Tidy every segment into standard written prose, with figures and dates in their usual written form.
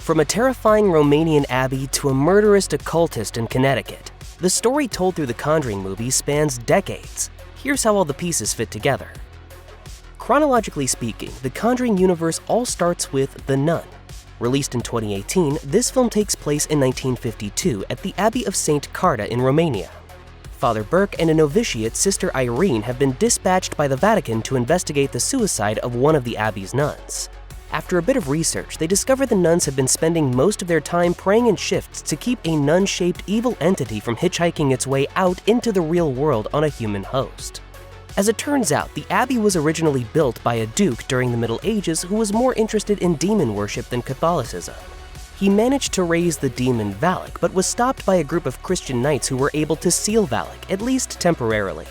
From a terrifying Romanian abbey to a murderous occultist in Connecticut, the story told through the Conjuring movies spans decades. Here's how all the pieces fit together. Chronologically speaking, the Conjuring universe all starts with The Nun. Released in 2018, this film takes place in 1952 at the Abbey of St. Carta in Romania. Father Burke and a novitiate, Sister Irene, have been dispatched by the Vatican to investigate the suicide of one of the abbey's nuns. After a bit of research, they discover the nuns have been spending most of their time praying in shifts to keep a nun-shaped evil entity from hitchhiking its way out into the real world on a human host. As it turns out, the abbey was originally built by a duke during the Middle Ages who was more interested in demon worship than Catholicism. He managed to raise the demon Valak, but was stopped by a group of Christian knights who were able to seal Valak, at least temporarily.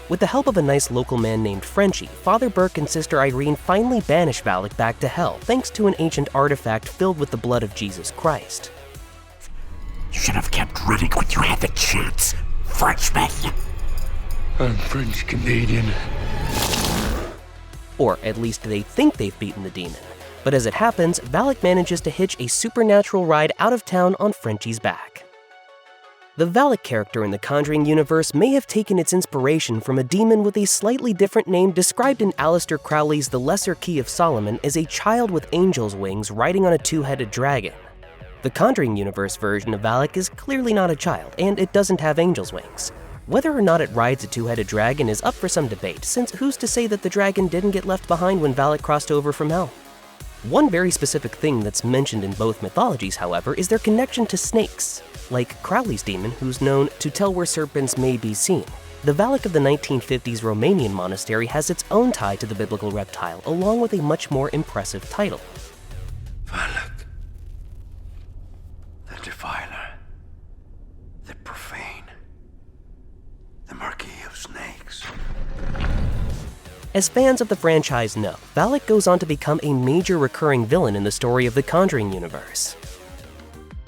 With the help of a nice local man named Frenchie, Father Burke and Sister Irene finally banish Valak back to hell thanks to an ancient artifact filled with the blood of Jesus Christ. You should have kept running when you had the chance, Frenchman. I'm French-Canadian. Or at least they think they've beaten the demon. But as it happens, Valak manages to hitch a supernatural ride out of town on Frenchie's back. The Valak character in the Conjuring universe may have taken its inspiration from a demon with a slightly different name described in Aleister Crowley's The Lesser Key of Solomon as a child with angel's wings riding on a two-headed dragon. The Conjuring universe version of Valak is clearly not a child, and it doesn't have angel's wings. Whether or not it rides a two-headed dragon is up for some debate, since who's to say that the dragon didn't get left behind when Valak crossed over from hell? One very specific thing that's mentioned in both mythologies, however, is their connection to snakes. Like Crowley's demon, who's known to tell where serpents may be seen. The Valak of the 1950s Romanian monastery has its own tie to the biblical reptile, along with a much more impressive title. Valak. The defiler. The profane. The Marquis of Snakes. As fans of the franchise know, Valak goes on to become a major recurring villain in the story of the Conjuring universe.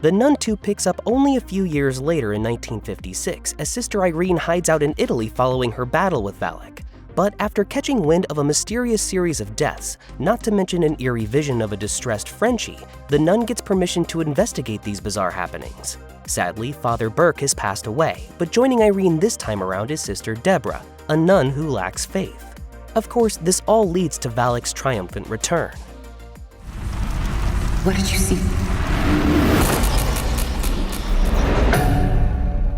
The Nun 2 picks up only a few years later in 1956, as Sister Irene hides out in Italy following her battle with Valak. But after catching wind of a mysterious series of deaths, not to mention an eerie vision of a distressed Frenchie, the Nun gets permission to investigate these bizarre happenings. Sadly, Father Burke has passed away, but joining Irene this time around is Sister Deborah, a nun who lacks faith. Of course, this all leads to Valak's triumphant return. What did you see?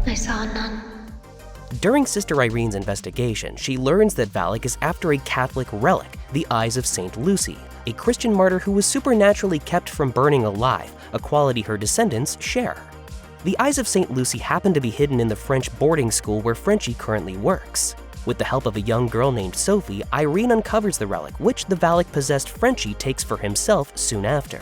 I saw a nun. During Sister Irene's investigation, she learns that Valak is after a Catholic relic, the Eyes of St. Lucy, a Christian martyr who was supernaturally kept from burning alive, a quality her descendants share. The Eyes of St. Lucy happen to be hidden in the French boarding school where Frenchie currently works. With the help of a young girl named Sophie, Irene uncovers the relic, which the Valak-possessed Frenchie takes for himself soon after.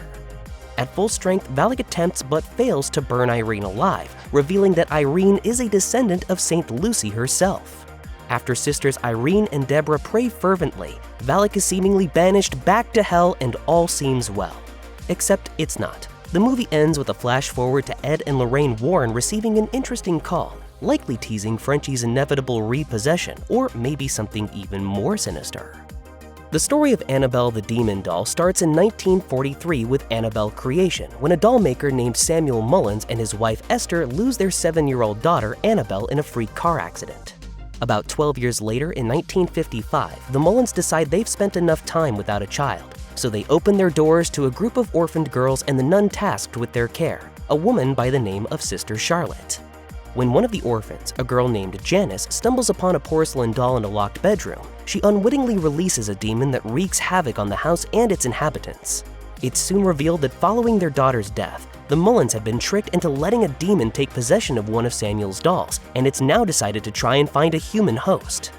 At full strength, Valak attempts but fails to burn Irene alive, revealing that Irene is a descendant of St. Lucy herself. After sisters Irene and Deborah pray fervently, Valak is seemingly banished back to hell and all seems well. Except it's not. The movie ends with a flash forward to Ed and Lorraine Warren receiving an interesting call, likely teasing Frenchie's inevitable repossession, or maybe something even more sinister. The story of Annabelle the Demon Doll starts in 1943 with Annabelle creation, when a doll maker named Samuel Mullins and his wife Esther lose their 7-year-old daughter Annabelle in a freak car accident. About 12 years later, in 1955, the Mullins decide they've spent enough time without a child, so they open their doors to a group of orphaned girls and the nun tasked with their care, a woman by the name of Sister Charlotte. When one of the orphans, a girl named Janice, stumbles upon a porcelain doll in a locked bedroom, she unwittingly releases a demon that wreaks havoc on the house and its inhabitants. It's soon revealed that following their daughter's death, the Mullins have been tricked into letting a demon take possession of one of Samuel's dolls, and it's now decided to try and find a human host.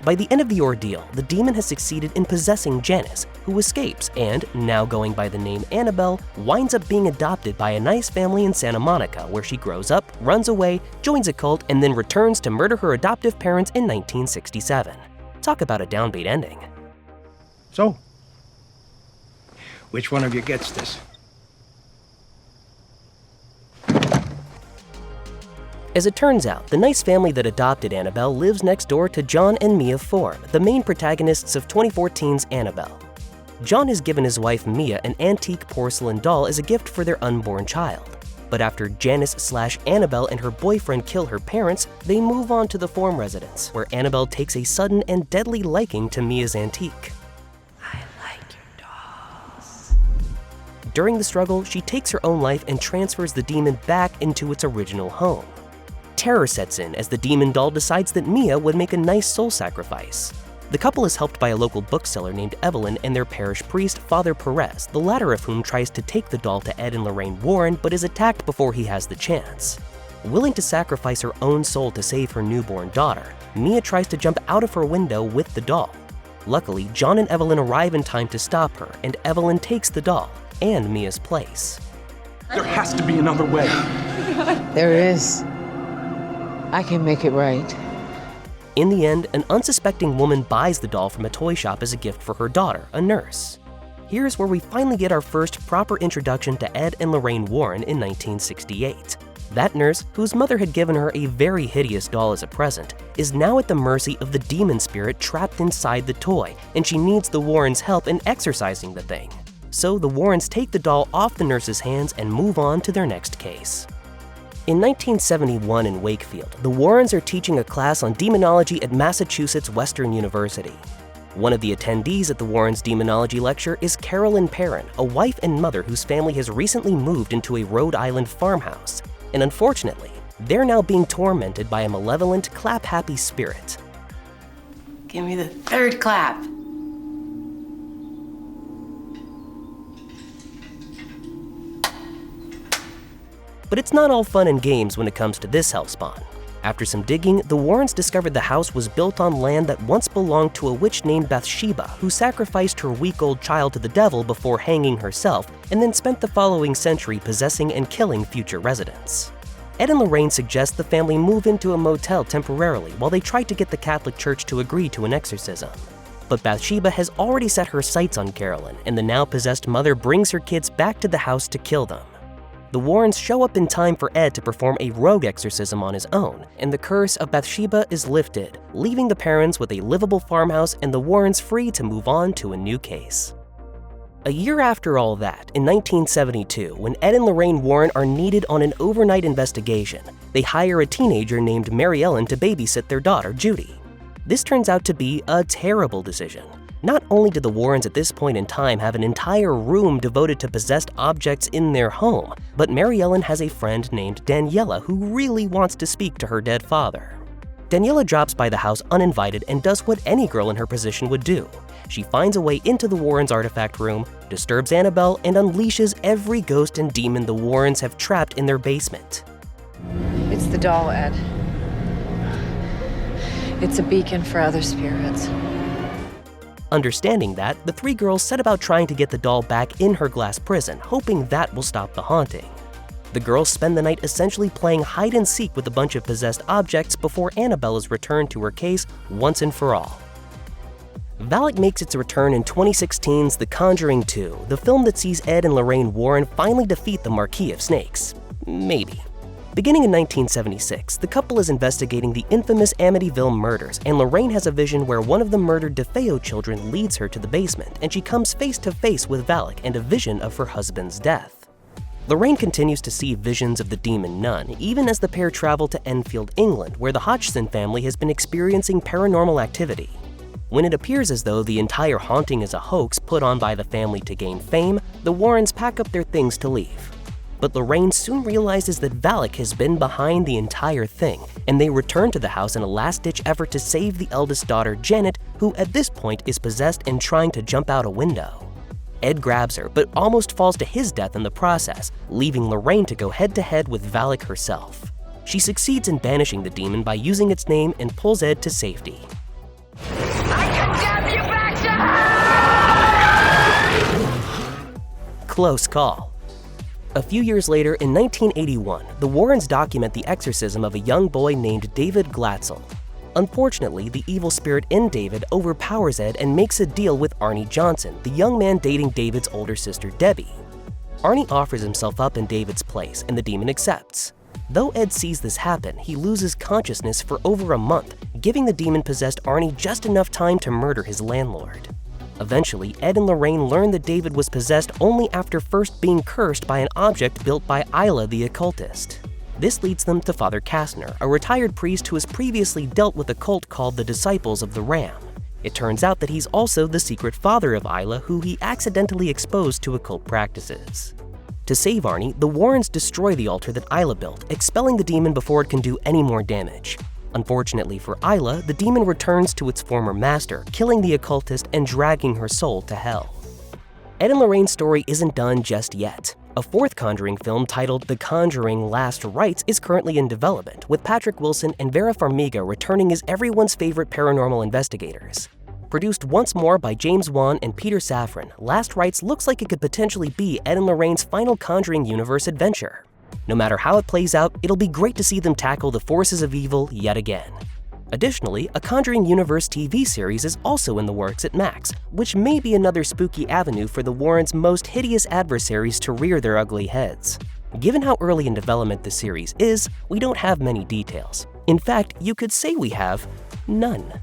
By the end of the ordeal, the demon has succeeded in possessing Janice, who escapes and, now going by the name Annabelle, winds up being adopted by a nice family in Santa Monica, where she grows up, runs away, joins a cult, and then returns to murder her adoptive parents in 1967. Talk about a downbeat ending. So, which one of you gets this? As it turns out, the nice family that adopted Annabelle lives next door to John and Mia Form, the main protagonists of 2014's Annabelle. John has given his wife Mia an antique porcelain doll as a gift for their unborn child. But after Janice/Annabelle and her boyfriend kill her parents, they move on to the farm residence, where Annabelle takes a sudden and deadly liking to Mia's antique. I like your dolls. During the struggle, she takes her own life and transfers the demon back into its original home. Terror sets in as the demon doll decides that Mia would make a nice soul sacrifice. The couple is helped by a local bookseller named Evelyn and their parish priest, Father Perez, the latter of whom tries to take the doll to Ed and Lorraine Warren but is attacked before he has the chance. Willing to sacrifice her own soul to save her newborn daughter, Mia tries to jump out of her window with the doll. Luckily, John and Evelyn arrive in time to stop her, and Evelyn takes the doll and Mia's place. There has to be another way. There is. I can make it right. In the end, an unsuspecting woman buys the doll from a toy shop as a gift for her daughter, a nurse. Here's where we finally get our first proper introduction to Ed and Lorraine Warren in 1968. That nurse, whose mother had given her a very hideous doll as a present, is now at the mercy of the demon spirit trapped inside the toy, and she needs the Warrens' help in exorcising the thing. So the Warrens take the doll off the nurse's hands and move on to their next case. In 1971 in Wakefield, the Warrens are teaching a class on demonology at Massachusetts Western University. One of the attendees at the Warrens' demonology lecture is Carolyn Perron, a wife and mother whose family has recently moved into a Rhode Island farmhouse, and unfortunately, they're now being tormented by a malevolent, clap-happy spirit. Give me the third clap. But it's not all fun and games when it comes to this hellspawn. After some digging, the Warrens discovered the house was built on land that once belonged to a witch named Bathsheba, who sacrificed her week-old child to the devil before hanging herself, and then spent the following century possessing and killing future residents. Ed and Lorraine suggest the family move into a motel temporarily while they try to get the Catholic Church to agree to an exorcism. But Bathsheba has already set her sights on Carolyn, and the now possessed mother brings her kids back to the house to kill them. The Warrens show up in time for Ed to perform a rogue exorcism on his own, and the curse of Bathsheba is lifted, leaving the Perrons with a livable farmhouse and the Warrens free to move on to a new case. A year after all that, in 1972, when Ed and Lorraine Warren are needed on an overnight investigation, they hire a teenager named Mary Ellen to babysit their daughter, Judy. This turns out to be a terrible decision. Not only do the Warrens at this point in time have an entire room devoted to possessed objects in their home, but Mary Ellen has a friend named Daniela who really wants to speak to her dead father. Daniela drops by the house uninvited and does what any girl in her position would do. She finds a way into the Warrens' artifact room, disturbs Annabelle, and unleashes every ghost and demon the Warrens have trapped in their basement. It's the doll, Ed. It's a beacon for other spirits. Understanding that, the three girls set about trying to get the doll back in her glass prison, hoping that will stop the haunting. The girls spend the night essentially playing hide-and-seek with a bunch of possessed objects before Annabelle is returned to her case once and for all. Valak makes its return in 2016's The Conjuring 2, the film that sees Ed and Lorraine Warren finally defeat the Marquis of Snakes. Maybe. Beginning in 1976, the couple is investigating the infamous Amityville murders, and Lorraine has a vision where one of the murdered DeFeo children leads her to the basement, and she comes face to face with Valak and a vision of her husband's death. Lorraine continues to see visions of the demon nun, even as the pair travel to Enfield, England, where the Hodgson family has been experiencing paranormal activity. When it appears as though the entire haunting is a hoax put on by the family to gain fame, the Warrens pack up their things to leave. But Lorraine soon realizes that Valak has been behind the entire thing, and they return to the house in a last-ditch effort to save the eldest daughter, Janet, who at this point is possessed and trying to jump out a window. Ed grabs her, but almost falls to his death in the process, leaving Lorraine to go head-to-head with Valak herself. She succeeds in banishing the demon by using its name and pulls Ed to safety. I condemn you back to hell! Close call. A few years later, in 1981, the Warrens document the exorcism of a young boy named David Glatzel. Unfortunately, the evil spirit in David overpowers Ed and makes a deal with Arnie Johnson, the young man dating David's older sister Debbie. Arnie offers himself up in David's place, and the demon accepts. Though Ed sees this happen, he loses consciousness for over a month, giving the demon-possessed Arnie just enough time to murder his landlord. Eventually, Ed and Lorraine learn that David was possessed only after first being cursed by an object built by Isla the occultist. This leads them to Father Kastner, a retired priest who has previously dealt with a cult called the Disciples of the Ram. It turns out that he's also the secret father of Isla, who he accidentally exposed to occult practices. To save Arnie, the Warrens destroy the altar that Isla built, expelling the demon before it can do any more damage. Unfortunately for Isla, the demon returns to its former master, killing the occultist and dragging her soul to hell. Ed and Lorraine's story isn't done just yet. A fourth Conjuring film titled The Conjuring: Last Rites is currently in development, with Patrick Wilson and Vera Farmiga returning as everyone's favorite paranormal investigators. Produced once more by James Wan and Peter Safran, Last Rites looks like it could potentially be Ed and Lorraine's final Conjuring universe adventure. No matter how it plays out, it'll be great to see them tackle the forces of evil yet again. Additionally, a Conjuring Universe TV series is also in the works at Max, which may be another spooky avenue for the Warrens' most hideous adversaries to rear their ugly heads. Given how early in development the series is, we don't have many details. In fact, you could say we have none.